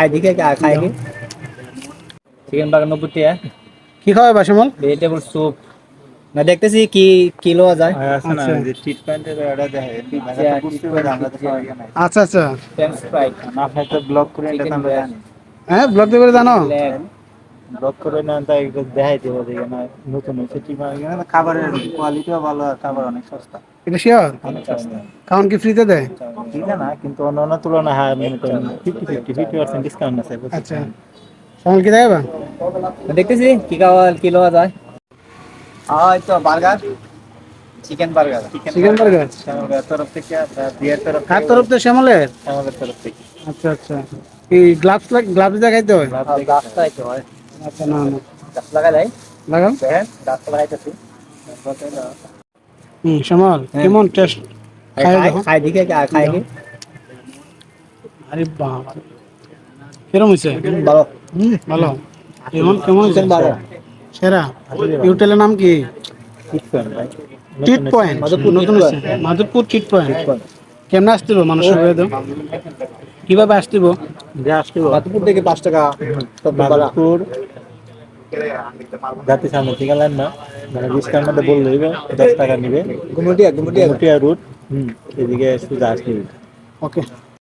খাই দিকে খাই কি চিকেন বার্গার 90 টাকা। কি খাওয়া বাসমল? ভেজিটেবল স্যুপ না দেখতেছি কি কি লওয়া যায়। আছে না আচ্ছা যে ট্রিটমেন্টের অর্ডার দেয় মেগাটা বুঝতে পারে আমরা তো সবাই জানি। আচ্ছা আচ্ছা ফ্রেঞ্চ ফ্রাই না আপনি তো ব্লক করে এটা তো আমরা জানি। হ্যাঁ ব্লগ দিয়ে করে জানো ব্লক করে না তাই দেখাই দেবো যে না নতুন হচ্ছে ঠিক আছে খাবারের কোয়ালিটিও ভালো আর খাবার অনেক সস্তা। এটা শিওর অনেক সস্তা কারণ কি ফ্রিতে দেয়? ঠিক না কিন্তু অন্য তুলনায় হ্যাঁ মনে করেন 50% ডিসকাউন্ট আছে। আচ্ছা সামল কি দেখাবা দেখতেছি কি খাওয়া কি লওয়া যায়। এই তো burger chicken burger chicken burger শ্যামলের তরফ থেকে বিয়ের তরফ কার তরফ থেকে শ্যামলের? শ্যামলের তরফ থেকে আচ্ছা আচ্ছা এই গ্লাভস লাগাইতে হয়? গ্লাভস লাগাইতে হয়। আচ্ছা না না গ্লাভস লাগাই দেয় লাগাও দেখেন গ্লাভস লাগাইতেছি। শ্যামল কেমন টেস্ট খাই দিকে খাই কি আরে বাবা কেমন হয়েছে? ভালো ভালো কেমন কেমন হয়েছে? ভালো সেরা এই হোটেলের নাম কি? টিট পয়েন্ট নতুন হয়েছে মাধবপুর টিট পয়েন্ট। কেমনে আসতেব মানুষ কিভাবে আসতেব? মাধবপুর থেকে 5 টাকা মাধবপুর জাতি সামনে থেকে না মানে রিস্কার মধ্যে বললে 10 টাকা নিবে গুমটিয়া গুমটিয়া রুট এদিকে সোজা আসলে। ওকে